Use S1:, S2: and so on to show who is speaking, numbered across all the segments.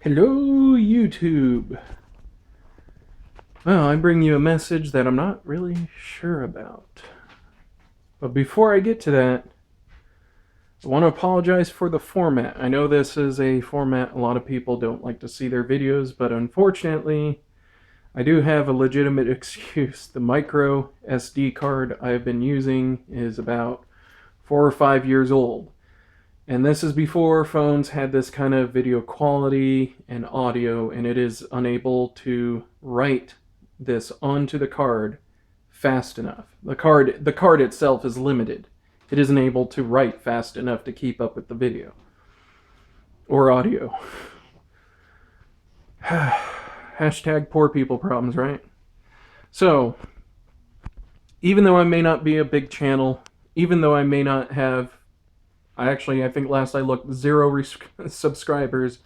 S1: Hello, YouTube. Well, I bring you a message that I'm not really sure about. But before I get to that, I want to apologize for the format. I know this is a format a lot of people don't like to see their videos, but unfortunately, I do have a legitimate excuse. The micro SD card I've been using is about 4 or 5 years old. And this is before phones had this kind of video quality and audio, and it is unable to write this onto the card fast enough. The card itself is limited. It isn't able to write fast enough to keep up with the video or audio. Hashtag poor people problems, right? So, even though I may not be a big channel, even though I may not have, I think last I looked, zero subscribers,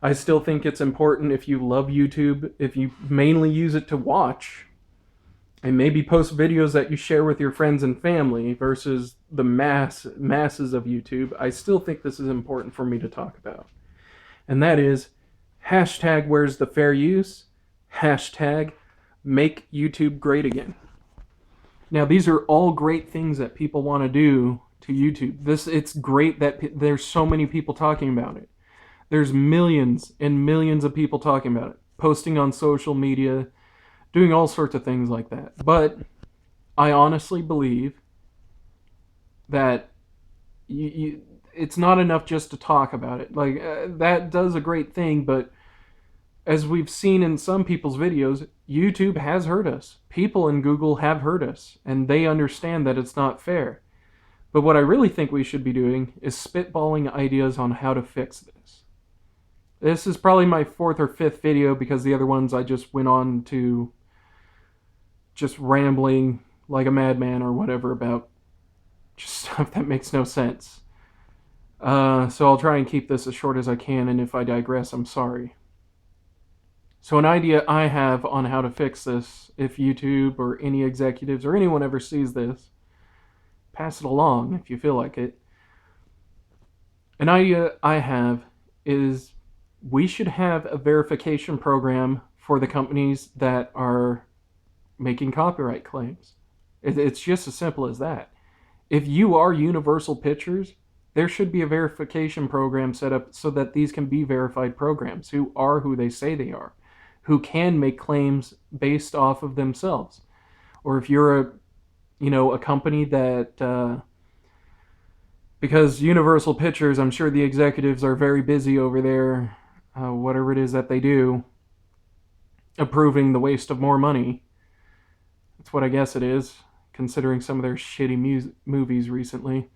S1: I still think it's important if you love YouTube, if you mainly use it to watch, and maybe post videos that you share with your friends and family versus the masses of YouTube. I still think this is important for me to talk about. And that is hashtag where's the fair use, hashtag make YouTube great again. Now, these are all great things that people want to do to YouTube. It's great that there's so many people talking about it. There's millions and millions of people talking about it, posting on social media, doing all sorts of things like that. But I honestly believe that it's not enough just to talk about it. That does a great thing, but as we've seen in some people's videos, YouTube has hurt us. People in Google have hurt us, and they understand that it's not fair. But what I really think we should be doing is spitballing ideas on how to fix this. This is probably my fourth or fifth video because the other ones I just went on to just rambling like a madman or whatever about just stuff that makes no sense. So I'll try and keep this as short as I can, and if I digress, I'm sorry. So an idea I have on how to fix this, if YouTube or any executives or anyone ever sees this, pass it along if you feel like it. An idea I have is we should have a verification program for the companies that are making copyright claims. It's just as simple as that. If you are Universal Pictures, there should be a verification program set up so that these can be verified programs who are who they say they are, who can make claims based off of themselves. Or if you're a company that because Universal Pictures, I'm sure the executives are very busy over there, whatever it is that they do, approving the waste of more money. That's what I guess it is, considering some of their shitty movies recently.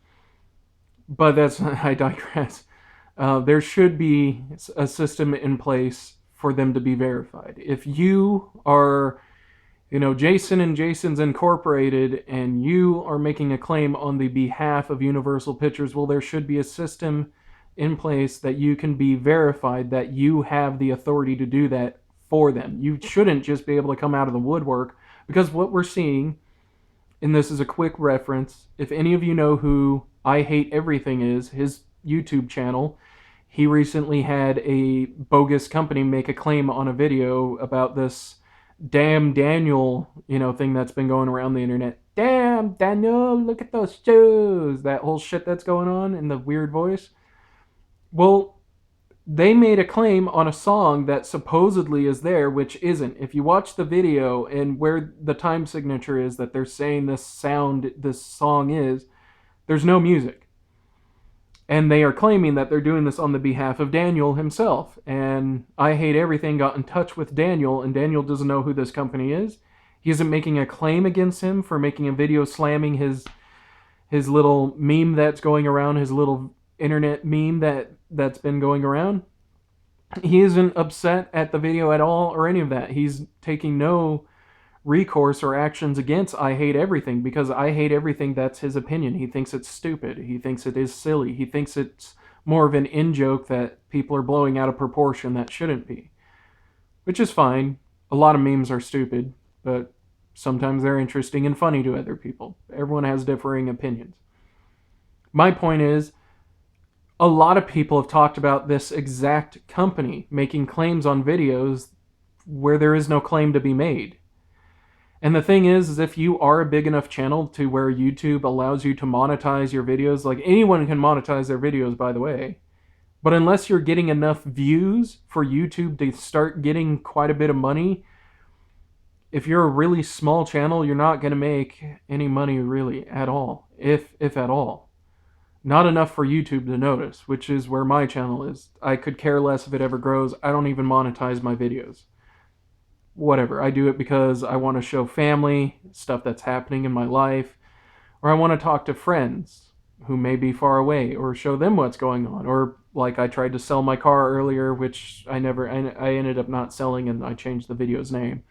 S1: But I digress. There should be a system in place for them to be verified. If you are, Jason and Jason's Incorporated, and you are making a claim on the behalf of Universal Pictures, well, there should be a system in place that you can be verified that you have the authority to do that for them. You shouldn't just be able to come out of the woodwork, because what we're seeing, and this is a quick reference, if any of you know who I Hate Everything is, his YouTube channel, he recently had a bogus company make a claim on a video about this damn Daniel, thing that's been going around the internet. Damn, Daniel, look at those shoes. That whole shit that's going on in the weird voice. Well, they made a claim on a song that supposedly is there, which isn't. If you watch the video and where the time signature is that they're saying this song is, there's no music. And they are claiming that they're doing this on the behalf of Daniel himself. And I Hate Everything got in touch with Daniel, and Daniel doesn't know who this company is. He isn't making a claim against him for making a video slamming his little meme that's going around, his little internet meme that's been going around. He isn't upset at the video at all or any of that. He's taking no recourse or actions against I Hate Everything, because I Hate Everything, that's his opinion. He thinks it's stupid. He thinks it is silly. He thinks it's more of an in-joke that people are blowing out of proportion that shouldn't be. Which is fine. A lot of memes are stupid, but sometimes they're interesting and funny to other people. Everyone has differing opinions. My point is, A lot of people have talked about this exact company making claims on videos where there is no claim to be made. And the thing is if you are a big enough channel to where YouTube allows you to monetize your videos, like anyone can monetize their videos, by the way, but unless you're getting enough views for YouTube to start getting quite a bit of money, if you're a really small channel, you're not going to make any money really at all, if at all. Not enough for YouTube to notice, which is where my channel is. I could care less if it ever grows. I don't even monetize my videos. Whatever. I do it because I want to show family, stuff that's happening in my life, or I want to talk to friends who may be far away, or show them what's going on. Or like I tried to sell my car earlier, which I ended up not selling, and I changed the video's name.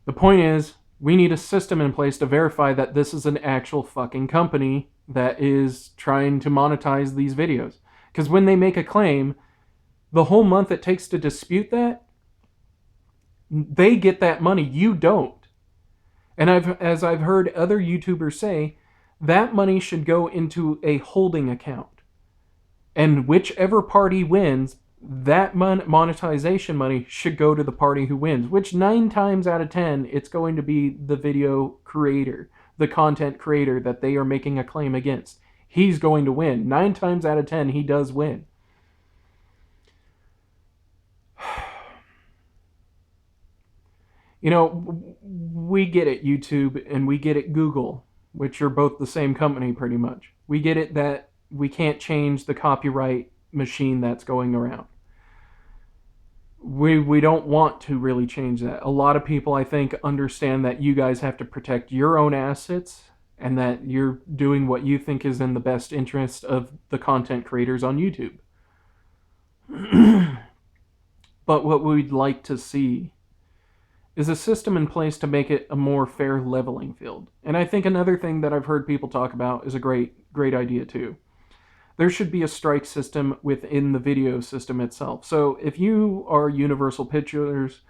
S1: The point is, we need a system in place to verify that this is an actual fucking company that is trying to monetize these videos. Because when they make a claim, the whole month it takes to dispute that, they get that money. You don't. And as I've heard other YouTubers say, that money should go into a holding account. And whichever party wins, that monetization money should go to the party who wins, which 9 times out of 10, it's going to be the video creator, the content creator that they are making a claim against. He's going to win. 9 times out of 10, he does win. You know, we get it, YouTube, and we get it, Google, which are both the same company pretty much. We get it that we can't change the copyright machine that's going around. We don't want to really change that. A lot of people, I think, understand that you guys have to protect your own assets and that you're doing what you think is in the best interest of the content creators on YouTube. But what we'd like to see is a system in place to make it a more fair leveling field. And I think another thing that I've heard people talk about is a great idea too. There should be a strike system within the video system itself. So if you are Universal Pictures,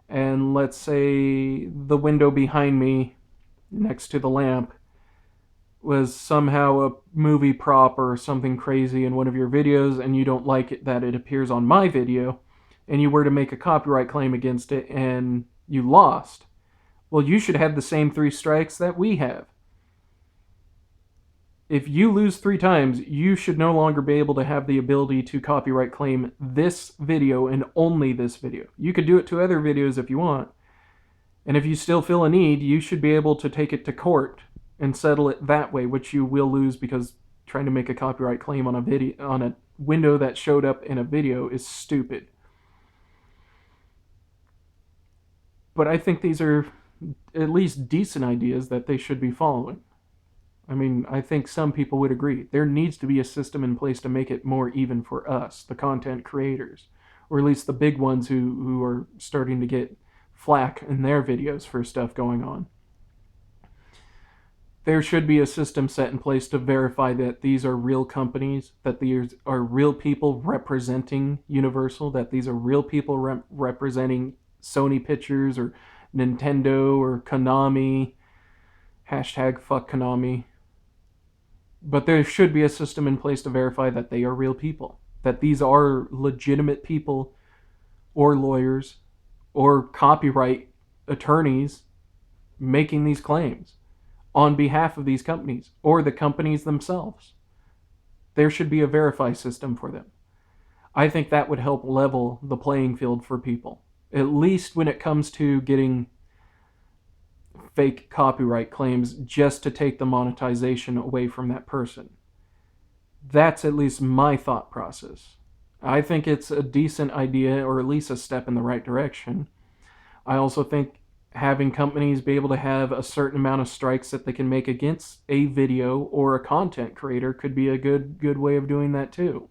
S1: and let's say the window behind me next to the lamp was somehow a movie prop or something crazy in one of your videos, and you don't like it that it appears on my video, and you were to make a copyright claim against it and you lost, well, you should have the same 3 strikes that we have. If you lose 3 times, you should no longer be able to have the ability to copyright claim this video and only this video. You could do it to other videos if you want. And if you still feel a need, you should be able to take it to court and settle it that way, which you will lose because trying to make a copyright claim on a window that showed up in a video is stupid. But I think these are at least decent ideas that they should be following. I mean, I think some people would agree. There needs to be a system in place to make it more even for us, the content creators, or at least the big ones who are starting to get flack in their videos for stuff going on. There should be a system set in place to verify that these are real companies, that these are real people representing Universal, that these are real people representing Sony Pictures or Nintendo or Konami. Hashtag fuck Konami. But there should be a system in place to verify that they are real people, that these are legitimate people or lawyers or copyright attorneys making these claims on behalf of these companies or the companies themselves. There should be a verify system for them. I think that would help level the playing field for people, at least when it comes to getting fake copyright claims just to take the monetization away from that person. That's at least my thought process. I think it's a decent idea, or at least a step in the right direction. I also think having companies be able to have a certain amount of strikes that they can make against a video or a content creator could be a good way of doing that too.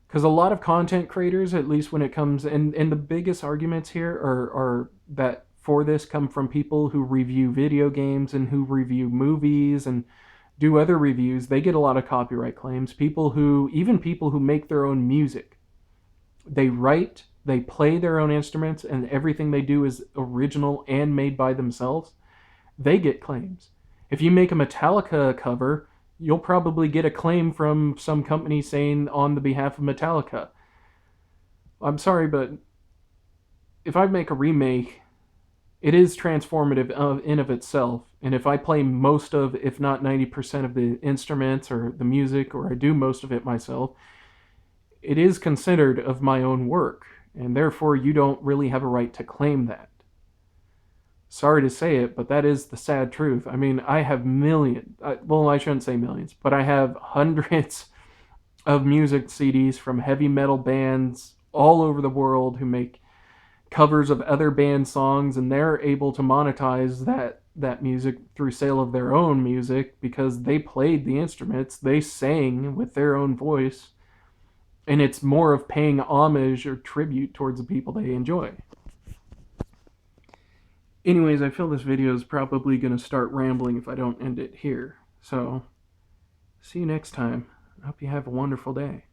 S1: Because a lot of content creators, at least when it comes, and the biggest arguments here are that for this come from people who review video games and who review movies and do other reviews. They get a lot of copyright claims. Even people who make their own music. They write, they play their own instruments, and everything they do is original and made by themselves. They get claims. If you make a Metallica cover, you'll probably get a claim from some company saying on the behalf of Metallica. I'm sorry, but if I make a remake, it is transformative in of itself. And if I play most of, if not 90% of the instruments or the music, or I do most of it myself, it is considered of my own work. And therefore, you don't really have a right to claim that. Sorry to say it, but that is the sad truth. I mean, I have millions, well, I shouldn't say millions, but I have hundreds of music CDs from heavy metal bands all over the world who make covers of other band songs, and they're able to monetize that music through sale of their own music because they played the instruments, they sang with their own voice, and it's more of paying homage or tribute towards the people they enjoy. Anyways, I feel this video is probably going to start rambling if I don't end it here. So, see you next time. I hope you have a wonderful day.